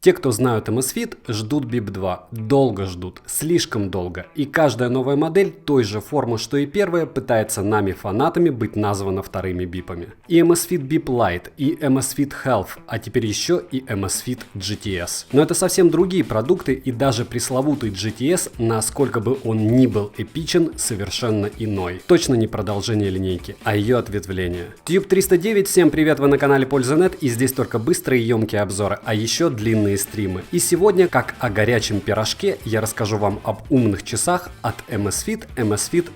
Те, кто знают Amazfit, ждут BIP 2. Долго ждут, слишком долго. И каждая новая модель той же формы, что и первая, пытается нами, фанатами, быть названа вторыми бипами. И Amazfit BIP Lite, и Amazfit Health, а теперь еще и Amazfit GTS. Но это совсем другие продукты, и даже пресловутый GTS, насколько бы он ни был эпичен, совершенно иной. Точно не продолжение линейки, а ее ответвление. Tube 309, всем привет, вы на канале Польза.нет, и здесь только быстрые и емкие обзоры, а еще длинные стримы. И сегодня, как о горячем пирожке, я расскажу вам об умных часах от Amazfit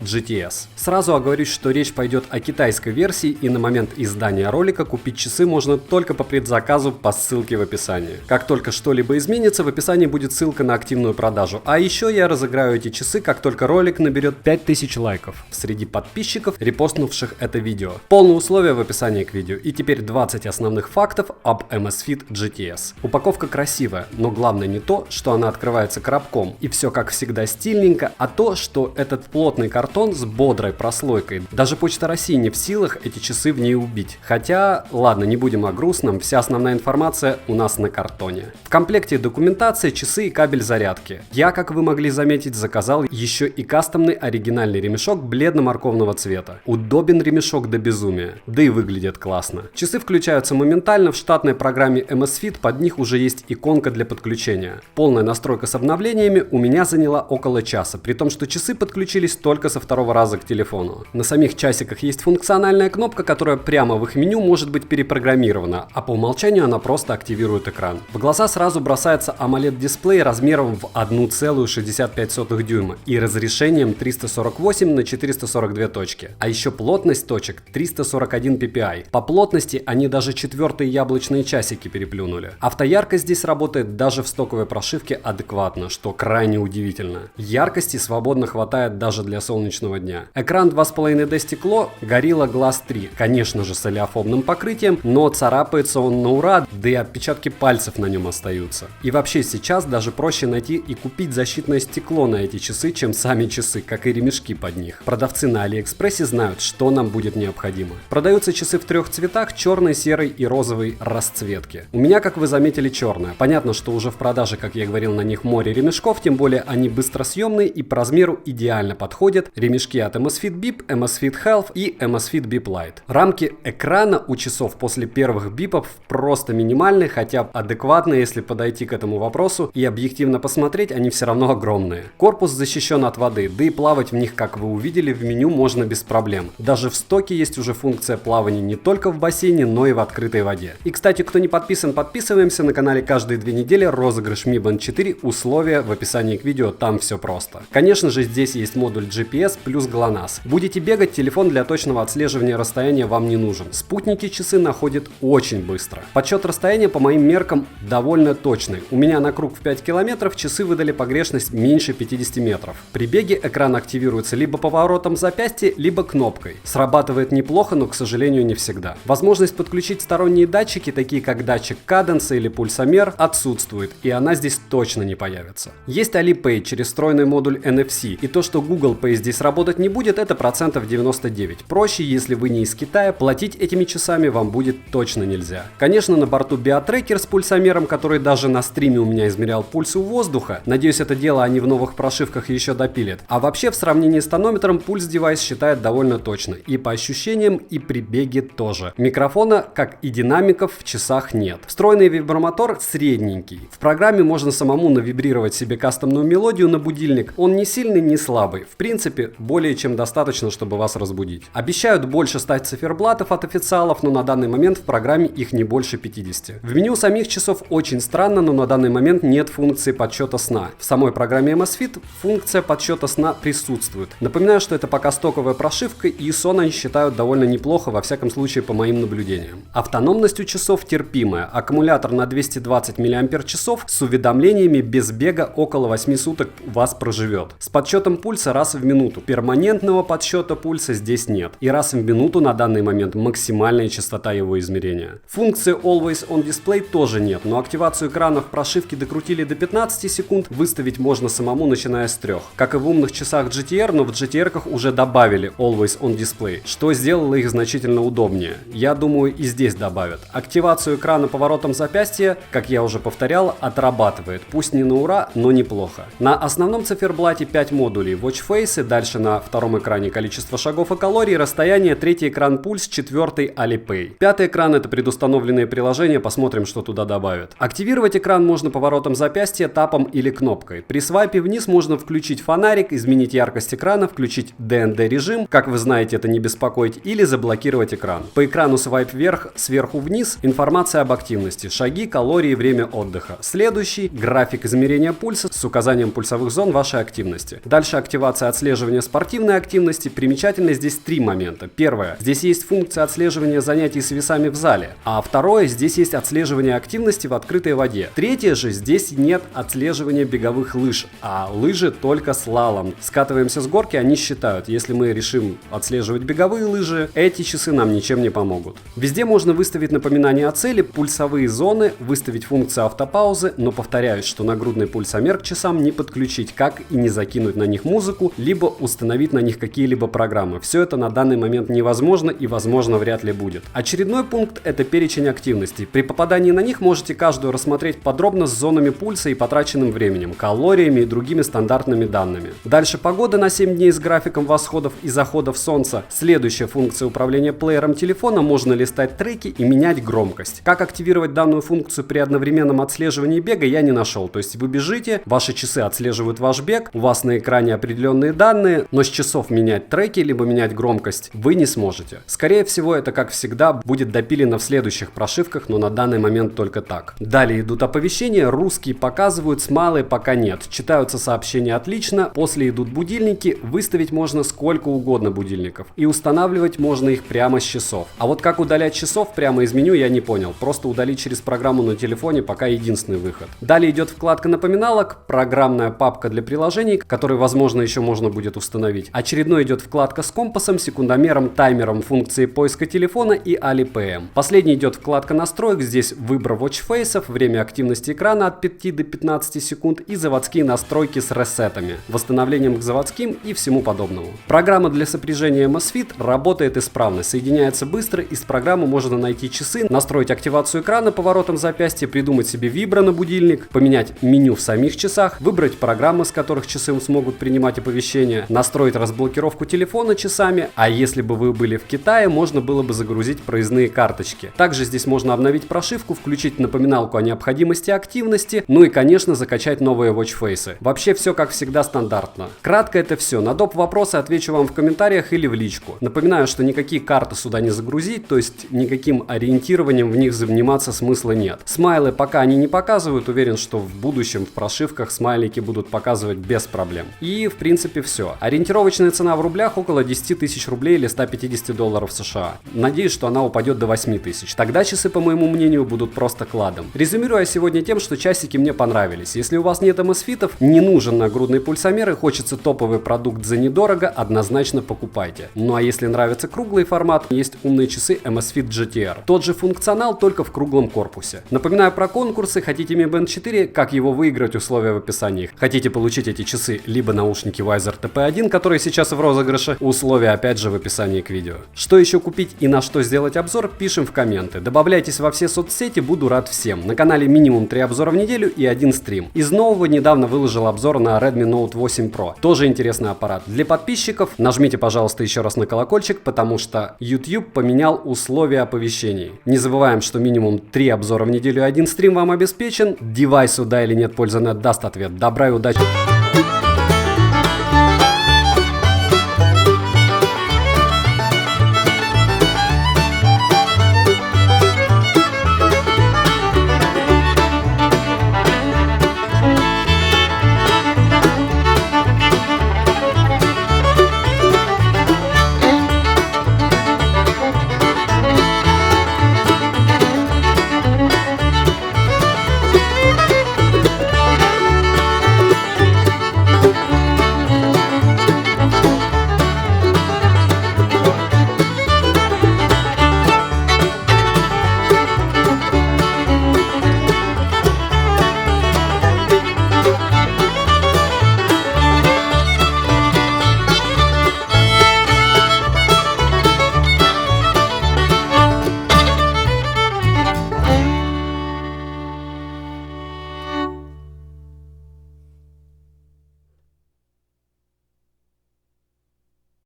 GTS. Сразу оговорюсь, что речь пойдет о китайской версии, и на момент издания ролика купить часы можно только по предзаказу по ссылке в описании. Как только что-либо изменится, в описании будет ссылка на активную продажу. А еще я разыграю эти часы, как только ролик наберет 5000 лайков среди подписчиков, репостнувших это видео. Полные условия в описании к видео. И теперь 20 основных фактов об Amazfit GTS. Упаковка красивая, но главное не то, что она открывается коробком, и все как всегда стильненько, а то, что этот плотный картон с бодрой прослойкой. Даже Почта России не в силах эти часы в ней убить. Хотя, ладно, не будем о грустном, вся основная информация у нас на картоне. В комплекте документация, часы и кабель зарядки. Я, как вы могли заметить, заказал еще и кастомный оригинальный ремешок бледно-морковного цвета. Удобен ремешок до безумия, да и выглядит классно. Часы включаются моментально в штатной программе Amazfit, под них уже есть иконка для подключения. Полная настройка с обновлениями у меня заняла около часа, при том, что часы подключились только со второго раза к телефону. На самих часиках есть функциональная кнопка, которая прямо в их меню может быть перепрограммирована, а по умолчанию она просто активирует экран. В глаза сразу бросается AMOLED-дисплей размером в 1,65 дюйма и разрешением 348 на 442 точки. А еще плотность точек 341 ppi. По плотности они даже четвертые яблочные часики переплюнули. Автояркость здесь работает даже в стоковой прошивке адекватно, что крайне удивительно. Яркости свободно хватает даже для солнечного дня. Экран 2,5D стекло Gorilla Glass 3, конечно же с олеофобным покрытием, но царапается он на ура, да и отпечатки пальцев на нем остаются. И вообще сейчас даже проще найти и купить защитное стекло на эти часы, чем сами часы, как и ремешки под них. Продавцы на Алиэкспрессе знают, что нам будет необходимо. Продаются часы в трех цветах: черный, серый и розовый расцветки. У меня, как вы заметили, черная. Понятно, что уже в продаже, как я говорил, на них море ремешков, тем более они быстросъемные и по размеру идеально подходят. Ремешки от Amazfit BIP, Amazfit Health и Amazfit BIP Lite. Рамки экрана у часов после первых бипов просто минимальные, хотя адекватные, если подойти к этому вопросу и объективно посмотреть, они все равно огромные. Корпус защищен от воды, да и плавать в них, как вы увидели, в меню можно без проблем. Даже в стоке есть уже функция плавания не только в бассейне, но и в открытой воде. И, кстати, кто не подписан, подписываемся. На канале каждые 2 недели розыгрыш Mi Band 4, условия в описании к видео, там все просто. Конечно же, здесь есть модуль GPS плюс GLONASS. Будете бегать, телефон для точного отслеживания расстояния вам не нужен. Спутники часы находят очень быстро. Подсчет расстояния по моим меркам довольно точный. У меня на круг в 5 километров часы выдали погрешность меньше 50 метров. При беге экран активируется либо поворотом запястья, либо кнопкой. Срабатывает неплохо, но, к сожалению, не всегда. Возможность подключить сторонние датчики, такие как датчик каденса или пульсомер, отсутствует, и она здесь точно не появится. Есть Alipay через встроенный модуль NFC, и то, что Google Pay здесь работать не будет, это 99%. Проще, если вы не из Китая, платить этими часами вам будет точно нельзя. Конечно, на борту биотрекер с пульсомером, который даже на стриме у меня измерял пульс у воздуха. Надеюсь, это дело они в новых прошивках еще допилят. А вообще, в сравнении с тонометром, пульс девайс считает довольно точно. И по ощущениям, и при беге тоже. Микрофона, как и динамиков, в часах нет. Встроенный вибромотор средненький. В программе можно самому навибрировать себе кастомную мелодию на будильник. Он не сильный, не слабый. В принципе, более чем достаточно, чтобы вас разбудить. Обещают больше 100 циферблатов от официалов, но на данный момент в программе их не больше 50. В меню самих часов очень странно, но на данный момент нет функции подсчета сна. В самой программе Amazfit функция подсчета сна присутствует. Напоминаю, что это пока стоковая прошивка, и сон они считают довольно неплохо, во всяком случае по моим наблюдениям. Автономность у часов терпимая. Аккумулятор на 220 мАч с уведомлениями без бега около 8 суток вас проживет. С подсчетом пульса раз в минуту. Перманентного подсчета пульса здесь нет. И раз в минуту на данный момент максимальная частота его измерения. Функции Always On Display тоже нет, но активацию экрана в прошивке докрутили до 15 секунд, выставить можно самому, начиная с 3. Как и в умных часах GTR, но в GTR-ках уже добавили Always On Display, что сделало их значительно удобнее. Я думаю, и здесь добавят. Активацию экрана поворотом запястья, как я я уже повторял, отрабатывает. Пусть не на ура, но неплохо. На основном циферблате 5 модулей Watch Face, дальше на втором экране количество шагов и калорий, расстояние, третий экран пульс, четвертый Alipay. Пятый экран — это предустановленные приложения, посмотрим, что туда добавят. Активировать экран можно поворотом запястья, тапом или кнопкой. При свайпе вниз можно включить фонарик, изменить яркость экрана, включить DND режим, как вы знаете, это не беспокоит, или заблокировать экран. По экрану свайп вверх, сверху вниз, информация об активности, шаги, калории, время отдыха. Следующий — график измерения пульса с указанием пульсовых зон вашей активности. Дальше активация отслеживания спортивной активности. Примечательно здесь 3 момента. Первое, здесь есть функция отслеживания занятий с весами в зале. А второе, здесь есть отслеживание активности в открытой воде. Третье же, здесь нет отслеживания беговых лыж, а лыжи только слалом. Скатываемся с горки, они считают. Если мы решим отслеживать беговые лыжи, эти часы нам ничем не помогут. Везде можно выставить напоминание о цели, пульсовые зоны, выставить функцию автопаузы, но повторяюсь, что нагрудный пульсомер к часам не подключить, как и не закинуть на них музыку, либо установить на них какие-либо программы. Все это на данный момент невозможно и возможно вряд ли будет. Очередной пункт — это перечень активностей. При попадании на них можете каждую рассмотреть подробно с зонами пульса и потраченным временем, калориями и другими стандартными данными. Дальше погода на 7 дней с графиком восходов и заходов солнца. Следующая функция управления плеером телефона: можно листать треки и менять громкость. Как активировать данную функцию при одновременном отслеживании бега, я не нашел. То есть вы бежите, ваши часы отслеживают ваш бег, у вас на экране определенные данные, но с часов менять треки либо менять громкость вы не сможете. Скорее всего, это, как всегда, будет допилено в следующих прошивках, но на данный момент только так. Далее идут оповещения, русские показывают, смайлы пока нет. Читаются сообщения отлично, после идут будильники, выставить можно сколько угодно будильников. И устанавливать можно их прямо с часов. А вот как удалять часов прямо из меню, я не понял. Просто удалить через программу на телефоне пока единственный выход. Далее идет вкладка напоминалок, программная папка для приложений, которые, возможно, еще можно будет установить. Очередной идет вкладка с компасом, секундомером, таймером, функцией поиска телефона и Alipay. Последний идет вкладка настроек, здесь выбор Watch Face'ов, время активности экрана от 5 до 15 секунд и заводские настройки с ресетами, восстановлением к заводским и всему подобному. Программа для сопряжения MSFit работает исправно, соединяется быстро, из программы можно найти часы, настроить активацию экрана поворотом запястья, придумать себе вибро на будильник, поменять меню в самих часах, выбрать программы, с которых часы смогут принимать оповещения, настроить разблокировку телефона часами, а если бы вы были в Китае, можно было бы загрузить проездные карточки. Также здесь можно обновить прошивку, включить напоминалку о необходимости активности, ну и, конечно, закачать новые Watch Face'ы. Вообще все как всегда стандартно. Кратко это все. На доп. Вопросы отвечу вам в комментариях или в личку. Напоминаю, что никакие карты сюда не загрузить, то есть никаким ориентированием в них заниматься смысла нет. Смайлы пока они не показывают, уверен, что в будущем в прошивках смайлики будут показывать без проблем. И в принципе все. Ориентировочная цена в рублях около 10 тысяч рублей или $150 США. Надеюсь, что она упадет до 8 тысяч. Тогда часы, по моему мнению, будут просто кладом. Резюмируя сегодня тем, что часики мне понравились. Если у вас нет MSFit'ов, не нужен нагрудный пульсомер и хочется топовый продукт за недорого, однозначно покупайте. Ну а если нравится круглый формат, есть умные часы MSFit GTR. Тот же функционал, только в круглом корпусе. Напоминаю про конкурсы. Хотите Mi Band 4? Как его выиграть? Условия в описании. Хотите получить эти часы, либо наушники Weiser TP1, которые сейчас в розыгрыше? Условия опять же в описании к видео. Что еще купить и на что сделать обзор, пишем в комменты. Добавляйтесь во все соцсети, буду рад всем. На канале минимум 3 обзора в неделю и 1 стрим. Из нового недавно выложил обзор на Redmi Note 8 Pro. Тоже интересный аппарат. Для подписчиков нажмите, пожалуйста, еще раз на колокольчик, потому что YouTube поменял условия оповещений. Не забываем, что минимум 3 обзора в неделю и 1 стрим вам обеспечен. Девайсу да или нет пользы, даст ответ. Добра и удачи!